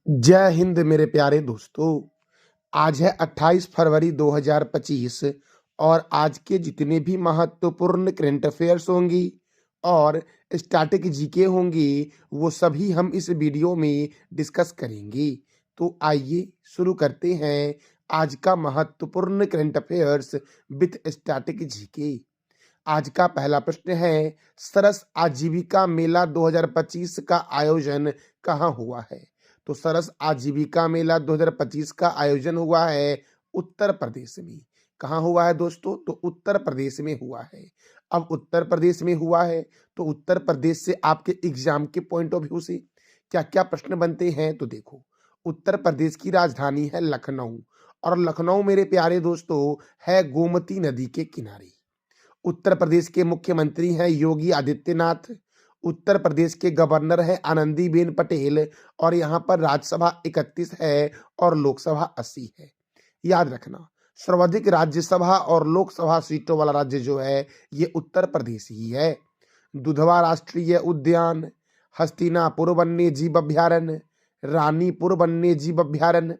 जय हिंद मेरे प्यारे दोस्तों। आज है 28 फरवरी 2025 और आज के जितने भी महत्वपूर्ण करंट अफेयर्स होंगी और स्टैटिक जीके होंगी वो सभी हम इस वीडियो में डिस्कस करेंगे। तो आइए शुरू करते हैं आज का महत्वपूर्ण current affairs with static GK. आज का पहला प्रश्न है, सरस आजीविका मेला 2025 का आयोजन कहाँ हुआ है? तो सरस आजीविका मेला 2025 का आयोजन हुआ है उत्तर प्रदेश में। कहाँ हुआ है दोस्तों? तो उत्तर प्रदेश में हुआ है। अब उत्तर प्रदेश में हुआ है तो उत्तर प्रदेश से आपके एग्जाम के पॉइंट ऑफ व्यू से क्या क्या प्रश्न बनते हैं? तो देखो, उत्तर प्रदेश की राजधानी है लखनऊ और लखनऊ मेरे प्यारे दोस्तों है गोमती नदी के किनारे। उत्तर प्रदेश के मुख्यमंत्री हैं योगी आदित्यनाथ। उत्तर प्रदेश के गवर्नर है आनंदीबेन पटेल और यहाँ पर राज्यसभा 31 है और लोकसभा 80 है। याद रखना, सर्वाधिक राज्यसभा और लोकसभा सीटों वाला राज्य जो है ये उत्तर प्रदेश ही है। दुधवा राष्ट्रीय उद्यान, हस्तिनापुर वन्य जीव अभ्यारण्य, रानीपुर वन्य जीव अभ्यारण्य,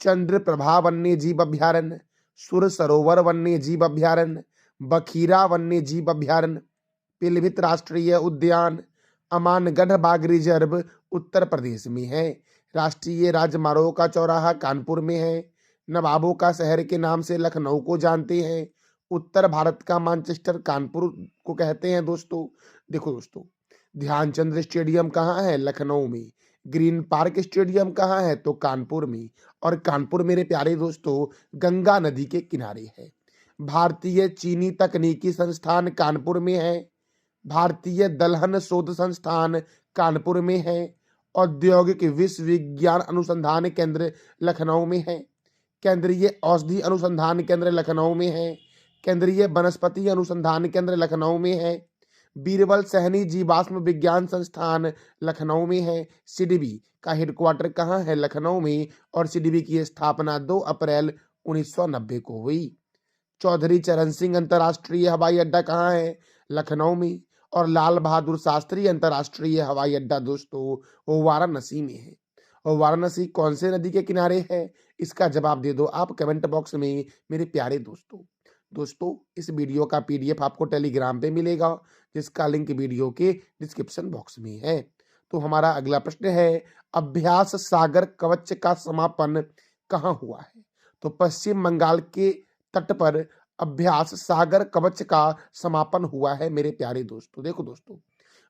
चंद्रप्रभा वन्य जीव अभ्यारण्य, सुर सरोवर वन्य जीव अभ्यारण्य, बखीरा वन्य जीव अभ्यारण्य, पीलीभीत राष्ट्रीय उद्यान, अमानगढ़ बाघ रिजर्व उत्तर प्रदेश में है। राष्ट्रीय राजमार्गों का चौराहा कानपुर में है। नवाबों का शहर के नाम से लखनऊ को जानते हैं। उत्तर भारत का मैनचेस्टर कानपुर को कहते हैं दोस्तों। देखो दोस्तों, ध्यानचंद स्टेडियम कहाँ है? लखनऊ में। ग्रीन पार्क स्टेडियम कहाँ है? तो कानपुर में। और कानपुर मेरे प्यारे दोस्तों गंगा नदी के किनारे है। भारतीय चीनी तकनीकी संस्थान कानपुर में है। भारतीय दलहन शोध संस्थान कानपुर में है। औद्योगिक विश्वविज्ञान अनुसंधान केंद्र लखनऊ में है। केंद्रीय औषधि अनुसंधान केंद्र लखनऊ में है। केंद्रीय वनस्पति अनुसंधान केंद्र लखनऊ में है। बीरबल सहनी जीवाश्म विज्ञान संस्थान लखनऊ में है। सीडीबी का हेडक्वार्टर कहाँ है? लखनऊ में। और सीडीबी की स्थापना 2 अप्रैल 1990 को हुई। चौधरी चरण सिंह अंतर्राष्ट्रीय हवाई अड्डा कहाँ है? लखनऊ में। और लाल बहादुर शास्त्री अंतर्राष्ट्रीय हवाई अड्डा दोस्तों वो वाराणसी में है। और वाराणसी कौन से नदी के किनारे है? इसका जवाब दे दो आप कमेंट बॉक्स में मेरे प्यारे दोस्तों। दोस्तों इस वीडियो का पीडीएफ आपको टेलीग्राम पे मिलेगा जिसका लिंक वीडियो के डिस्क्रिप्शन बॉक्स में है। तो हमारा अगला प्रश्न है, अभ्यास सागर कवच का समापन कहाँ हुआ है? तो पश्चिम बंगाल के तट पर अभ्यास सागर कवच का समापन हुआ है मेरे प्यारे दोस्तों। देखो दोस्तों,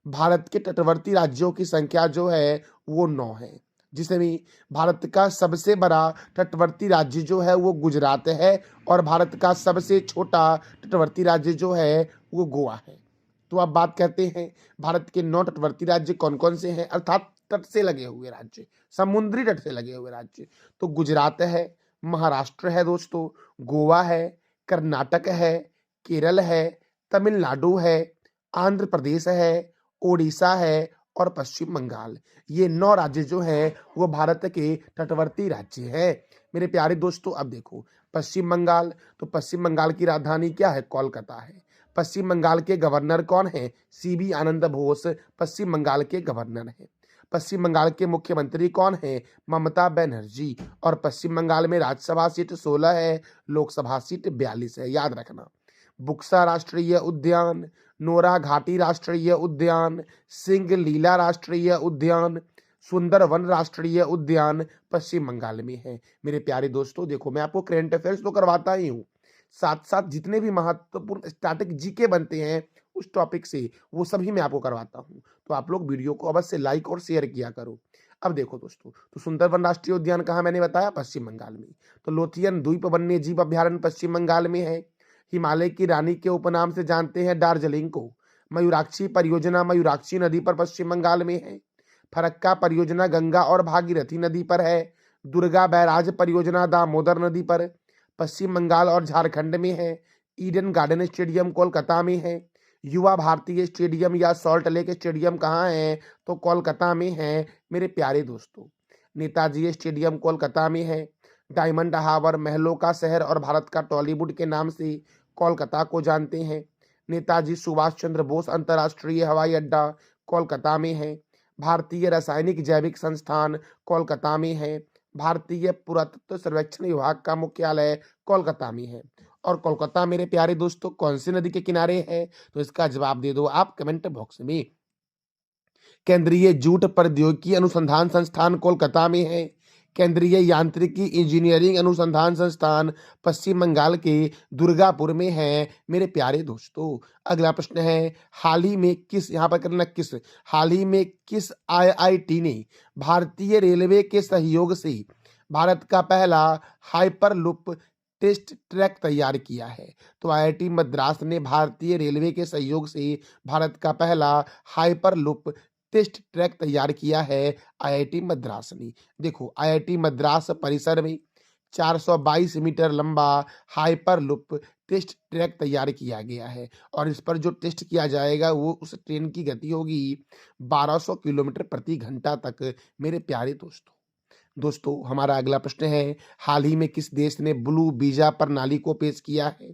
भारत के तटवर्ती राज्यों की संख्या जो है वो 9 है, जिसमें भारत का सबसे बड़ा तटवर्ती राज्य जो है वो गुजरात है और भारत का सबसे छोटा तटवर्ती राज्य जो है वो गोवा है। तो अब बात करते हैं भारत के 9 तटवर्ती राज्य कौन कौन से हैं, अर्थात तट से लगे हुए राज्य, समुद्री तट से लगे हुए राज्य। तो गुजरात है, महाराष्ट्र है दोस्तों, गोवा है, कर्नाटक है, केरल है, तमिलनाडु है, आंध्र प्रदेश है, ओडिशा है और पश्चिम बंगाल। ये 9 राज्य जो हैं वो भारत के तटवर्ती राज्य हैं मेरे प्यारे दोस्तों। अब देखो पश्चिम बंगाल, तो पश्चिम बंगाल की राजधानी क्या है? कोलकाता है। पश्चिम बंगाल के गवर्नर कौन है? सीबी आनंद बोस पश्चिम बंगाल के गवर्नर हैं। पश्चिम बंगाल के मुख्यमंत्री कौन है? ममता बनर्जी। और पश्चिम बंगाल में राज्यसभा सीट 16 है, लोकसभा सीट 42 है। याद रखना, बुक्सा राष्ट्रीय उद्यान, नोरा घाटी राष्ट्रीय उद्यान, सिंह लीला राष्ट्रीय उद्यान, सुंदरवन राष्ट्रीय उद्यान पश्चिम बंगाल में है मेरे प्यारे दोस्तों। देखो मैं आपको करंट अफेयर्स तो करवाता ही हूँ, साथ साथ जितने भी महत्वपूर्ण स्टैटिक जीके बनते हैं उस टॉपिक से वो सभी मैं आपको करवाता हूँ। तो आप लोग वीडियो को अवश्य लाइक और शेयर किया करो। अब देखो दोस्तों, तो सुंदरवन राष्ट्रीय उद्यान कहाँ मैंने बताया? पश्चिम बंगाल में। तो लोथियन द्वीप वन्य जीव अभ्यारण्य पश्चिम बंगाल में है। हिमालय की रानी के उपनाम से जानते हैं दार्जिलिंग को। मयूराक्षी परियोजना मयूराक्षी नदी पर पश्चिम बंगाल में है। फरक्का परियोजना गंगा और भागीरथी नदी पर है। दुर्गा बैराज परियोजना दामोदर नदी पर पश्चिम बंगाल और झारखंड में है। ईडन गार्डन स्टेडियम कोलकाता में है। युवा भारतीय स्टेडियम या सॉल्ट लेक स्टेडियम कहाँ है? तो कोलकाता में है मेरे प्यारे दोस्तों। नेताजी स्टेडियम कोलकाता में है। डायमंड हार्बर महलों का शहर और भारत का टॉलीवुड के नाम से कोलकाता को जानते हैं। नेताजी सुभाष चंद्र बोस अंतर्राष्ट्रीय हवाई अड्डा कोलकाता में है। भारतीय रासायनिक जैविक संस्थान कोलकाता में है। भारतीय पुरातत्व सर्वेक्षण विभाग का मुख्यालय कोलकाता में है। और कोलकाता मेरे प्यारे दोस्तों कौन सी नदी के किनारे है? तो इसका जवाब दे दो आप कमेंट बॉक्स में। केंद्रीय जूट प्रौद्योगिकी अनुसंधान संस्थान कोलकाता में है। केंद्रीय यांत्रिकी इंजीनियरिंग अनुसंधान संस्थान पश्चिम बंगाल के दुर्गापुर में है मेरे प्यारे दोस्तों। अगला प्रश्न है, हाल ही में किस, यहाँ पर करना किस, हाल ही में किस आईआईटी ने भारतीय रेलवे के सहयोग से भारत का पहला हाइपरलूप टेस्ट ट्रैक तैयार किया है? तो आईआईटी मद्रास ने भारतीय रेलवे के सहयोग से भारत का पहला हाइपरलूप टेस्ट ट्रैक तैयार किया है आईआईटी मद्रास ने। देखो आईआईटी मद्रास परिसर में 422 मीटर लंबा हाइपरलूप टेस्ट ट्रैक तैयार किया गया है और इस पर जो टेस्ट किया जाएगा वो उस ट्रेन की गति होगी 1200 किलोमीटर प्रति घंटा तक मेरे प्यारे दोस्तों हमारा अगला प्रश्न है, हाल ही में किस देश ने ब्लू वीजा प्रणाली को पेश किया है?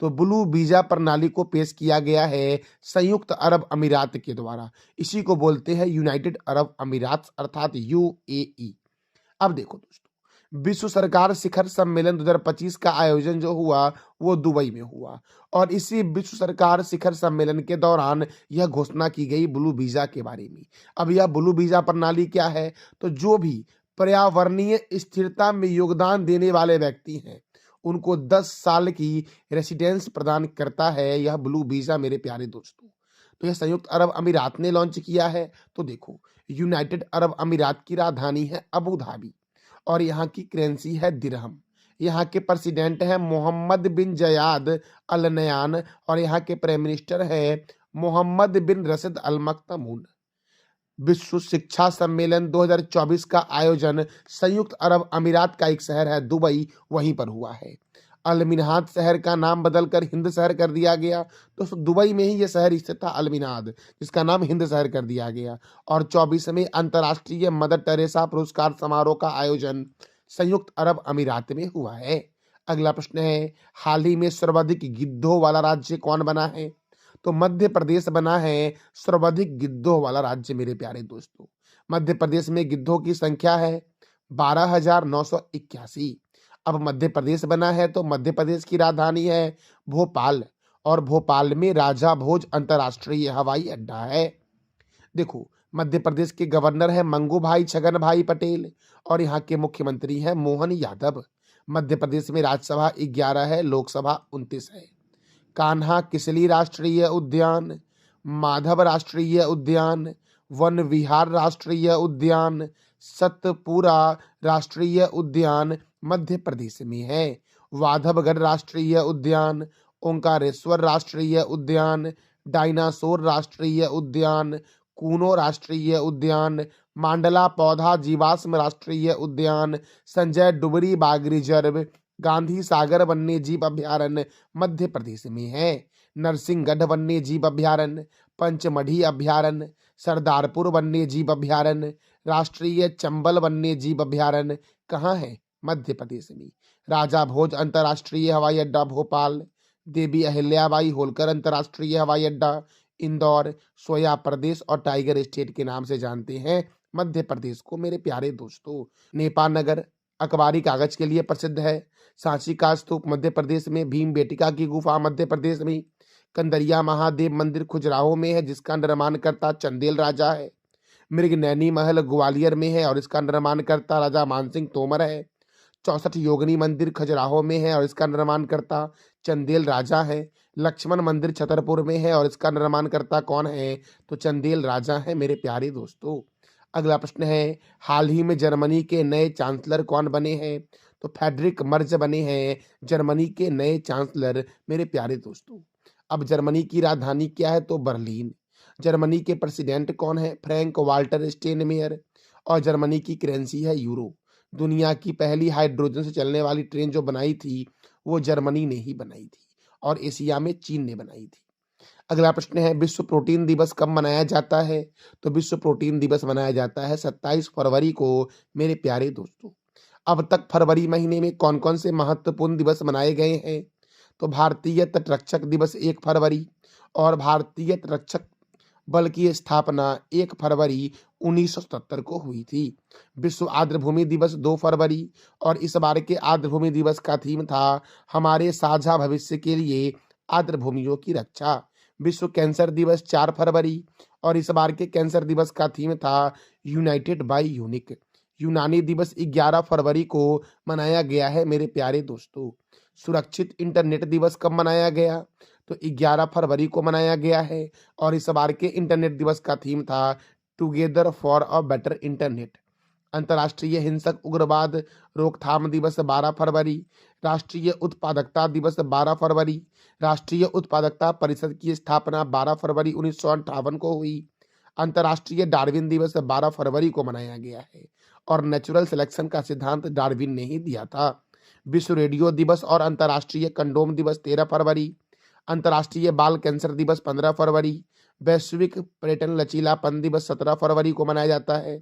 तो ब्लू वीजा प्रणाली को पेश किया गया है संयुक्त अरब अमीरात के द्वारा। इसी को बोलते हैं यूनाइटेड अरब अमीरात अर्थात यूएई। अब देखो दोस्तों, विश्व सरकार शिखर सम्मेलन 2025 का आयोजन जो हुआ वो दुबई में हुआ और इसी विश्व सरकार शिखर सम्मेलन के दौरान यह घोषणा की गई ब्लू वीजा के बारे में। अब यह ब्लू वीजा प्रणाली क्या है? तो जो भी पर्यावरणीय स्थिरता में योगदान देने वाले व्यक्ति हैं उनको 10 साल की रेसिडेंस प्रदान करता है यह ब्लू वीजा मेरे प्यारे दोस्तों। तो यह संयुक्त अरब अमीरात ने लॉन्च किया है। तो देखो यूनाइटेड अरब अमीरात की राजधानी है अबू धाबी और यहाँ की करेंसी है दिरहम। यहाँ के प्रेसिडेंट हैं मोहम्मद बिन जयाद अल नयान और यहाँ के प्राइम मिनिस्टर है मोहम्मद बिन रशीद अल मक्तूम। विश्व शिक्षा सम्मेलन 2024 का आयोजन संयुक्त अरब अमीरात का एक शहर है दुबई, वहीं पर हुआ है। अल मिन्हाद शहर का नाम बदलकर हिंद शहर कर दिया गया। तो दुबई में ही यह शहर स्थित था अल मिन्हाद, जिसका नाम हिंद शहर कर दिया गया। और 24वें अंतर्राष्ट्रीय मदर टेरेसा पुरस्कार समारोह का आयोजन संयुक्त अरब अमीरात में हुआ है। अगला प्रश्न है, हाल ही में सर्वाधिक गिद्धों वाला राज्य कौन बना है? तो मध्य प्रदेश बना है सर्वाधिक गिद्धों वाला राज्य मेरे प्यारे दोस्तों। मध्य प्रदेश में गिद्धों की संख्या है 12,981। अब मध्य प्रदेश बना है तो मध्य प्रदेश की राजधानी है भोपाल और भोपाल में राजा भोज अंतर्राष्ट्रीय हवाई अड्डा है। देखो मध्य प्रदेश के गवर्नर है मंगू भाई छगन भाई पटेल और यहाँ के मुख्यमंत्री हैं मोहन यादव। मध्य प्रदेश में राज्यसभा 11 है, लोकसभा 29 है। कान्हा किसली राष्ट्रीय उद्यान, माधव राष्ट्रीय उद्यान, वन विहार राष्ट्रीय उद्यान, सतपुरा राष्ट्रीय उद्यान मध्य प्रदेश में है। वाधवगढ़ राष्ट्रीय उद्यान, ओंकारेश्वर राष्ट्रीय उद्यान, डायनासोर राष्ट्रीय उद्यान, कूनो राष्ट्रीय उद्यान, मांडला पौधा जीवाश्म राष्ट्रीय उद्यान, संजय डुबरी बाग रिजर्व, गांधी सागर वन्य जीव अभ्यारण्य मध्य प्रदेश में है। नरसिंहगढ़ वन्य जीव अभ्यारण्य, पंचमढ़ी अभ्यारण्य, सरदारपुर वन्य जीव अभ्यारण्य, राष्ट्रीय चंबल वन्य जीव अभ्यारण्य कहाँ है? मध्य प्रदेश में। राजा भोज अंतर्राष्ट्रीय हवाई अड्डा भोपाल, देवी अहिल्याबाई होलकर अंतर्राष्ट्रीय हवाई अड्डा इंदौर, सोया प्रदेश और टाइगर स्टेट के नाम से जानते हैं मध्य प्रदेश को मेरे प्यारे दोस्तों। नेपाल नगर अखबारी कागज के लिए प्रसिद्ध है। सांची का स्तूप मध्य प्रदेश में, भीमबेटका की गुफा मध्य प्रदेश में, कंदरिया महादेव मंदिर खुजराहो में है जिसका निर्माणकर्ता चंदेल राजा है। मृगनैनी महल ग्वालियर में है और इसका निर्माणकर्ता राजा मानसिंह तोमर है। 64 योगिनी मंदिर खजुराहो में है और इसका निर्माणकर्ता चंदेल राजा है। लक्ष्मण मंदिर छतरपुर में है और इसका निर्माणकर्ता कौन है? तो चंदेल राजा है मेरे प्यारे दोस्तों। अगला प्रश्न है, हाल ही में जर्मनी के नए चांसलर कौन बने हैं? तो फ्रेडरिक मर्ज बने हैं जर्मनी के नए चांसलर मेरे प्यारे दोस्तों। अब जर्मनी की राजधानी क्या है? तो बर्लिन। जर्मनी के प्रेसिडेंट कौन है? फ्रैंक वाल्टर स्टेनमेयर और जर्मनी की करेंसी है यूरो। दुनिया की पहली हाइड्रोजन से चलने वाली ट्रेन जो बनाई थी वो जर्मनी ने ही बनाई थी और एशिया में चीन ने बनाई थी। अगला प्रश्न है, विश्व प्रोटीन दिवस कब मनाया जाता है? तो विश्व प्रोटीन दिवस मनाया जाता है 27 फरवरी को मेरे प्यारे दोस्तों। अब तक फरवरी महीने में कौन कौन से महत्वपूर्ण दिवस मनाए गए हैं? तो भारतीय तटरक्षक दिवस 1 फरवरी और भारतीय तटरक्षक बल्कि स्थापना 1 फरवरी 1977 को हुई थी। विश्व आर्द्रभूमि दिवस 2 फरवरी, और इस बार के आर्द्रभूमि दिवस का थीम था हमारे साझा भविष्य के लिए आर्द्रभूमियों की रक्षा। विश्व कैंसर दिवस 4 फरवरी, और इस बार के कैंसर दिवस का थीम था यूनाइटेड बाय यूनिक। यूनानी दिवस 11 फरवरी को मनाया गया है मेरे प्यारे दोस्तों। सुरक्षित इंटरनेट दिवस कब मनाया गया? तो 11 फरवरी को मनाया गया है, और इस बार के इंटरनेट दिवस का थीम था together for a better internet. अंतर्राष्ट्रीय हिंसक उग्रवाद रोकथाम दिवस 12 फरवरी, राष्ट्रीय उत्पादकता दिवस 12 फरवरी, राष्ट्रीय उत्पादकता परिषद की स्थापना 12 फरवरी 1958 को हुई। अंतर्राष्ट्रीय डार्विन दिवस 12 फरवरी को मनाया गया है, और नेचुरल सिलेक्शन का सिद्धांत डार्विन ने ही दिया था। विश्व रेडियो दिवस और अंतर्राष्ट्रीय कंडोम दिवस 13 फरवरी, अंतर्राष्ट्रीय बाल कैंसर दिवस 15 फरवरी, वैश्विक पर्यटन लचीलापन दिवस 17 फरवरी को मनाया जाता है।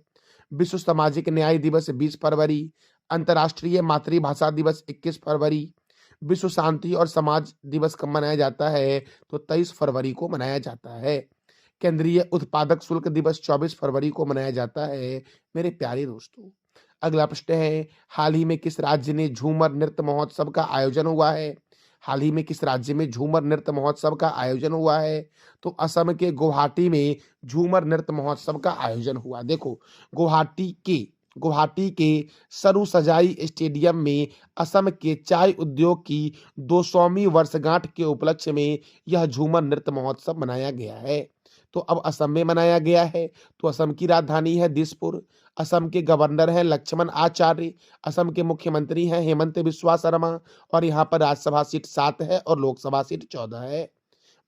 विश्व सामाजिक न्याय दिवस 20 फरवरी, अंतर्राष्ट्रीय मातृभाषा दिवस 21 फरवरी, विश्व शांति और समाज दिवस कब मनाया जाता है? तो 23 फरवरी को मनाया जाता है। केंद्रीय उत्पादक शुल्क दिवस 24 फरवरी को मनाया जाता है मेरे प्यारे दोस्तों। अगला प्रश्न है, हाल ही में किस राज्य ने झूमर नृत्य महोत्सव का आयोजन हुआ है? हाल ही में किस राज्य में झूमर नृत्य महोत्सव का आयोजन हुआ है? तो असम के गुवाहाटी में झूमर नृत्य महोत्सव का आयोजन हुआ। देखो, गुवाहाटी के सरू सजाई स्टेडियम में असम के चाय उद्योग की 200वीं वर्षगांठ के उपलक्ष्य में यह झूमर नृत्य महोत्सव मनाया गया है। तो अब असम में मनाया गया है। तो असम की राजधानी है दिसपुर। असम के गवर्नर हैं लक्ष्मण आचार्य। असम के मुख्यमंत्री हैं हेमंत बिस्वा शर्मा, और यहाँ पर राज्यसभा सीट 7 है और लोकसभा सीट 14 है।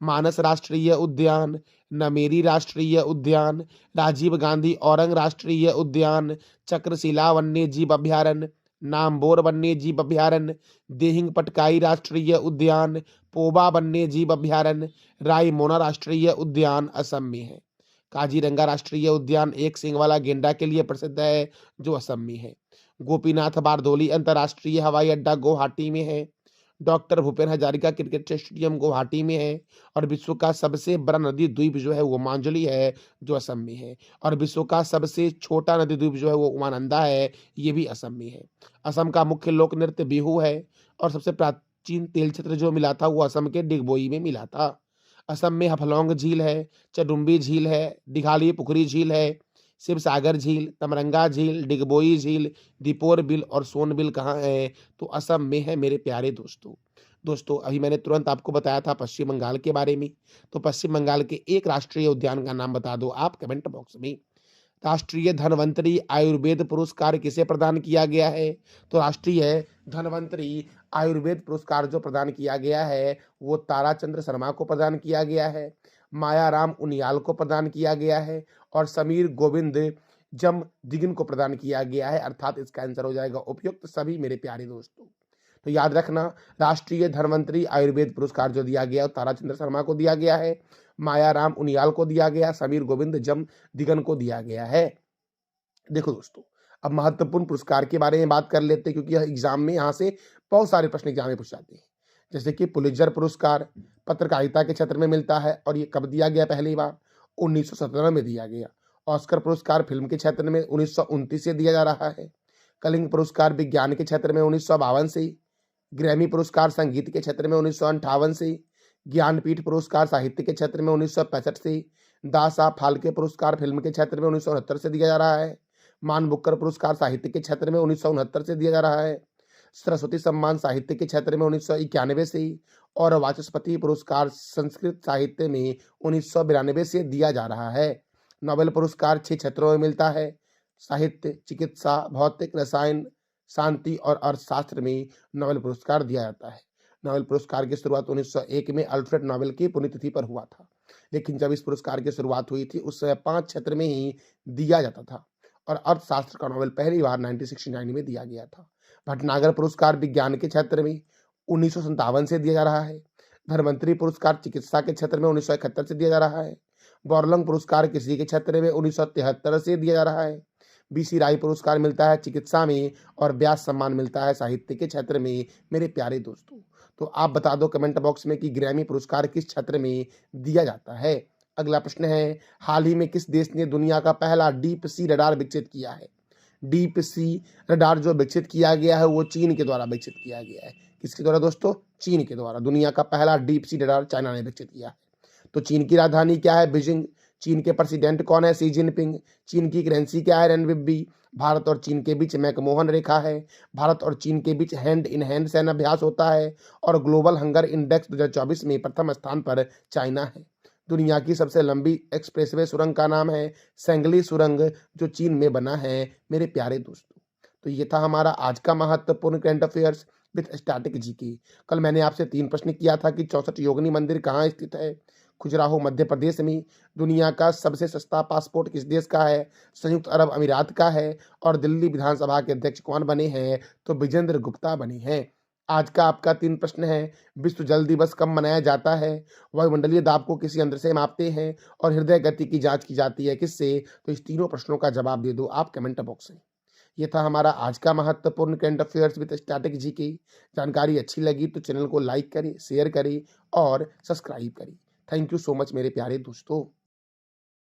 मानस राष्ट्रीय उद्यान, नमेरी राष्ट्रीय उद्यान, राजीव गांधी औरंग राष्ट्रीय उद्यान, चक्रशिला वन्य जीव अभ्यारण्य, नामबोर वन्य जीव अभ्यारण्य, देहिंग पटकाई राष्ट्रीय उद्यान, पोबा वन्य जीव अभ्यारण्य, रायमोना राष्ट्रीय उद्यान असम में है। काजीरंगा राष्ट्रीय उद्यान एक सींग वाला गेंडा के लिए प्रसिद्ध है, जो असम में है। गोपीनाथ बारदोली अंतर्राष्ट्रीय हवाई अड्डा गुवाहाटी में है। Doctor Bhupen Hazarika cricket stadium Guwahati में है। और विश्व का सबसे बड़ा नदी द्वीप जो है वो मांजुली है, जो असम में है। और विश्व का सबसे छोटा नदी द्वीप जो है वो उमानंदा है, ये भी असम में है। असम का मुख्य लोक नृत्य बिहू है, और सबसे प्राचीन तेल चित्र जो मिला था वो असम के डिगबोई में मिला था। असम में हफलौंग झील है, चडुम्बी झील है, दिघाली पुखरी झील है, शिव सागर झील, तमरंगा झील, डिगबोई झील, दीपोर बिल और सोनबिल कहाँ है? तो असम में है मेरे प्यारे दोस्तों अभी मैंने तुरंत आपको बताया था पश्चिम बंगाल के बारे में। तो पश्चिम बंगाल के एक राष्ट्रीय उद्यान का नाम बता दो आप कमेंट बॉक्स में। राष्ट्रीय धन्वंतरी आयुर्वेद पुरस्कार किसे प्रदान किया गया है? तो राष्ट्रीय धन्वंतरी आयुर्वेद पुरस्कार जो प्रदान किया गया है वो ताराचंद्र शर्मा को प्रदान किया गया है, मायाराम उनियाल को प्रदान किया गया है, और समीर गोविंद जम दिगिन को प्रदान किया गया है। अर्थात इसका आंसर हो जाएगा उपयुक्त सभी मेरे प्यारे दोस्तों। तो याद रखना, राष्ट्रीय धन्वंतरी आयुर्वेद पुरस्कार जो दिया गया ताराचंद्र शर्मा को दिया गया है, मायाराम उनियाल को दिया गया, समीर गोविंद जम दिगन को दिया गया है। देखो दोस्तों, अब महत्वपूर्ण पुरस्कार के बारे में बात कर लेते हैं, क्योंकि यह एग्जाम में यहाँ से बहुत सारे प्रश्न एग्जाम में पूछ जाते हैं। जैसे कि पुलित्जर पुरस्कार पत्रकारिता के क्षेत्र में मिलता है, और ये कब दिया गया? पहली बार 1917 में दिया गया। ऑस्कर पुरस्कार फिल्म के क्षेत्र में 1929 से दिया जा रहा है। कलिंग पुरस्कार विज्ञान के क्षेत्र में 1952 से। ग्रैमी पुरस्कार संगीत के क्षेत्र में 1958 से। ज्ञानपीठ पुरस्कार साहित्य के क्षेत्र में 1965 से। दासा फाल्के पुरस्कार फिल्म के क्षेत्र में 1969 से दिया जा रहा है। मान बुकर पुरस्कार साहित्य के क्षेत्र में 1969 से दिया जा रहा है। सरस्वती सम्मान साहित्य के क्षेत्र में 1991 से, और वाचस्पति पुरस्कार संस्कृत साहित्य में 1992 से दिया जा रहा है। नोबेल पुरस्कार 6 क्षेत्रों में मिलता है, साहित्य, चिकित्सा, भौतिक, रसायन, शांति और अर्थशास्त्र में नोबेल पुरस्कार दिया जाता है। नोबेल पुरस्कार की शुरुआत 1901 में अल्फ्रेड नोबेल की पुण्यतिथि पर हुआ था, लेकिन जब इस पुरस्कार की शुरुआत हुई थी उस समय 5 क्षेत्र में ही दिया जाता था, और अर्थशास्त्र का नोबेल पहली बार 1969 में दिया गया था। भटनागर पुरस्कार विज्ञान के क्षेत्र में 1957 से दिया जा रहा है। धर्मंतरी पुरस्कार चिकित्सा के क्षेत्र में 1971 से दिया जा रहा है। बोरलंग पुरस्कार कृषि के क्षेत्र में 1973 से दिया जा रहा है। बीसी राय पुरस्कार मिलता है चिकित्सा में, और व्यास सम्मान मिलता है साहित्य के क्षेत्र में मेरे प्यारे दोस्तों। तो आप बता दो कमेंट बॉक्स में कि ग्रैमी पुरस्कार किस क्षेत्र में दिया जाता है। अगला प्रश्न है, हाल ही में किस देश ने दुनिया का पहला डीप सी रडार विकसित किया है? डीप सी रडार जो विकसित किया गया है वो चीन के द्वारा विकसित किया गया है। किसके द्वारा दोस्तों? चीन के द्वारा। दुनिया का पहला डीप सी रडार चाइना ने विकसित किया है। तो चीन की राजधानी क्या है? बीजिंग। चीन के प्रेसिडेंट कौन है? Xi Jinping. चीन की करेंसी क्या है? रेनविबी। भारत और चीन के बीच मैकमोहन रेखा है। भारत और चीन के बीच हैंड इन हैंड सैन्य अभ्यास होता है। और ग्लोबल हंगर इंडेक्स 2024 में प्रथम स्थान पर चाइना है। दुनिया की सबसे लंबी एक्सप्रेसवे सुरंग का नाम है सेंगली सुरंग, जो चीन में बना है मेरे प्यारे दोस्तों। तो ये था हमारा आज का महत्वपूर्ण current affairs with static GK. कल मैंने आपसे 3 प्रश्न किया था कि 64 योगिनी मंदिर कहाँ स्थित है? खजुराहो मध्य प्रदेश में। दुनिया का सबसे सस्ता पासपोर्ट किस देश का है? संयुक्त अरब अमीरात का है। और दिल्ली विधानसभा के अध्यक्ष कौन बने हैं? तो विजेंद्र गुप्ता बने हैं। आज का आपका 3 प्रश्न है, विश्व जल दिवस कब मनाया जाता है? वायुमंडलीय दाब को किसी यंत्र से मापते हैं? और हृदय गति की जांच की जाती है किससे? तो इस तीनों प्रश्नों का जवाब दे दो आप कमेंट बॉक्स में। ये था हमारा आज का महत्वपूर्ण current affairs with static GK. जानकारी अच्छी लगी तो चैनल को लाइक करें, शेयर करें और सब्सक्राइब करें। थैंक यू सो मच मेरे प्यारे दोस्तों।